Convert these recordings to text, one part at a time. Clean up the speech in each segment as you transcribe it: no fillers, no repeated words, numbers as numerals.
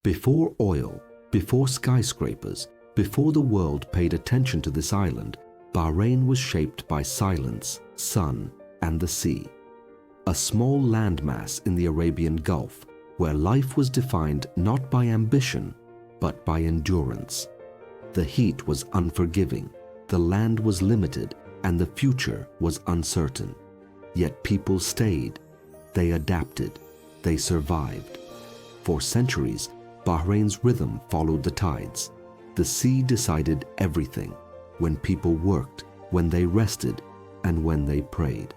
Before oil, before skyscrapers, before the world paid attention to this island, Bahrain was shaped by silence, sun, and the sea. A small landmass in the Arabian Gulf, where life was defined not by ambition, but by endurance. The heat was unforgiving, the land was limited, and the future was uncertain. Yet people stayed, they adapted, they survived. For centuries, Bahrain's rhythm followed the tides. The sea decided everything, when people worked, when they rested, and when they prayed.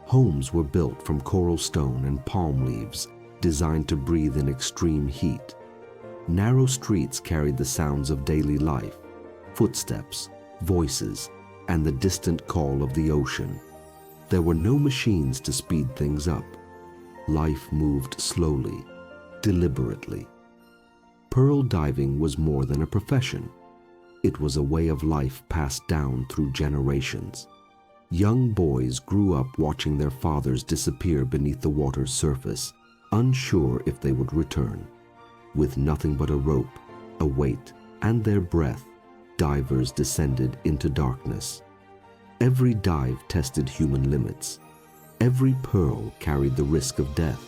Homes were built from coral stone and palm leaves, designed to breathe in extreme heat. Narrow streets carried the sounds of daily life, footsteps, voices, and the distant call of the ocean. There were no machines to speed things up. Life moved slowly, deliberately. Pearl diving was more than a profession. It was a way of life passed down through generations. Young boys grew up watching their fathers disappear beneath the water's surface, unsure if they would return. With nothing but a rope, a weight, and their breath, divers descended into darkness. Every dive tested human limits. Every pearl carried the risk of death.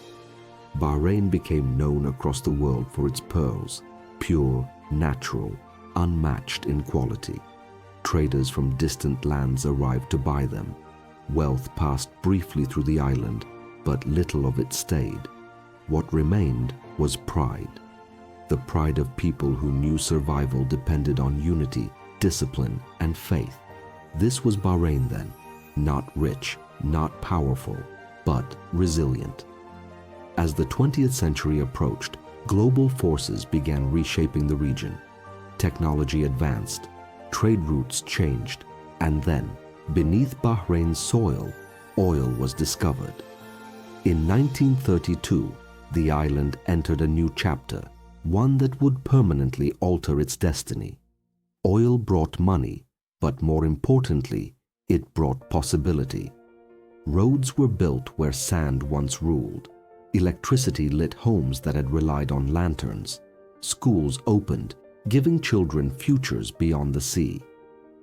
Bahrain became known across the world for its pearls, pure, natural, unmatched in quality. Traders from distant lands arrived to buy them. Wealth passed briefly through the island, but little of it stayed. What remained was pride. The pride of people who knew survival depended on unity, discipline, and faith. This was Bahrain then, not rich, not powerful, but resilient. As the 20th century approached, global forces began reshaping the region. Technology advanced, trade routes changed, and then, beneath Bahrain's soil, oil was discovered. In 1932, the island entered a new chapter, one that would permanently alter its destiny. Oil brought money, but more importantly, it brought possibility. Roads were built where sand once ruled. Electricity lit homes that had relied on lanterns. Schools opened, giving children futures beyond the sea.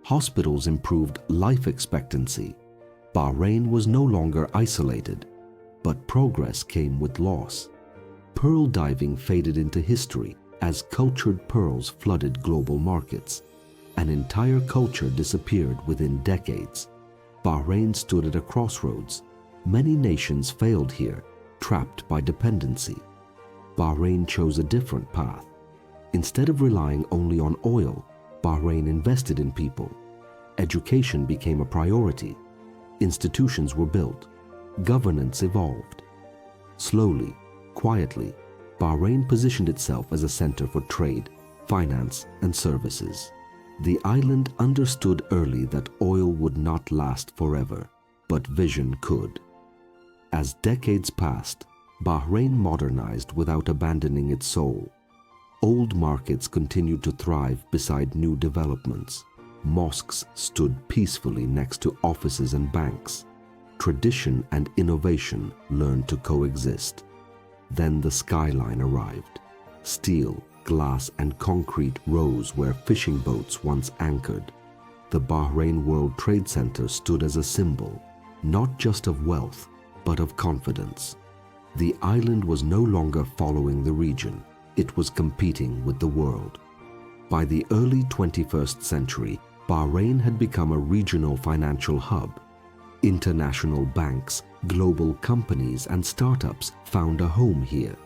Hospitals improved life expectancy. Bahrain was no longer isolated, but progress came with loss. Pearl diving faded into history as cultured pearls flooded global markets. An entire culture disappeared within decades. Bahrain stood at a crossroads. Many nations failed here, trapped by dependency. Bahrain chose a different path. Instead of relying only on oil, Bahrain invested in people. Education became a priority. Institutions were built. Governance evolved. Slowly, quietly, Bahrain positioned itself as a center for trade, finance, and services. The island understood early that oil would not last forever, but vision could. As decades passed, Bahrain modernized without abandoning its soul. Old markets continued to thrive beside new developments. Mosques stood peacefully next to offices and banks. Tradition and innovation learned to coexist. Then the skyline arrived. Steel, glass, and concrete rose where fishing boats once anchored. The Bahrain World Trade Center stood as a symbol, not just of wealth, but of confidence. The island was no longer following the region. It was competing with the world. By the early 21st century, Bahrain had become a regional financial hub. International banks, global companies, and startups found a home here.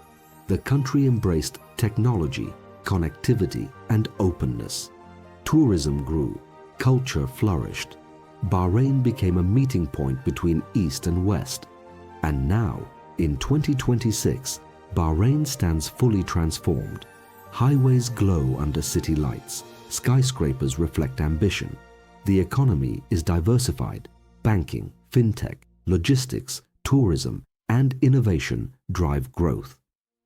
The country embraced technology, connectivity, and openness. Tourism grew, culture flourished. Bahrain became a meeting point between East and West. And now, in 2026, Bahrain stands fully transformed. Highways glow under city lights. Skyscrapers reflect ambition. The economy is diversified. Banking, fintech, logistics, tourism, and innovation drive growth.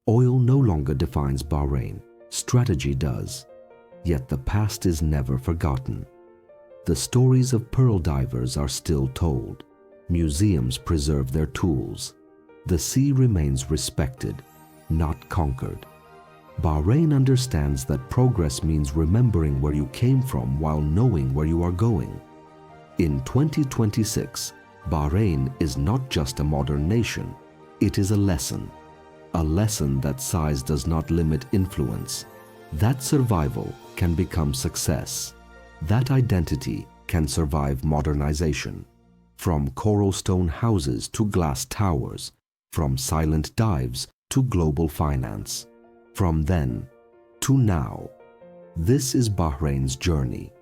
Oil no longer defines Bahrain. Strategy does. Yet the past is never forgotten. The stories of pearl divers are still told. Museums preserve their tools. The sea remains respected, not conquered. Bahrain understands that progress means remembering where you came from while knowing where you are going. In 2026, Bahrain is not just a modern nation, it is a lesson that size does not limit influence, that survival can become success, that identity can survive modernization. From coral stone houses to glass towers, from silent dives to global finance, from then to now. This is Bahrain's journey.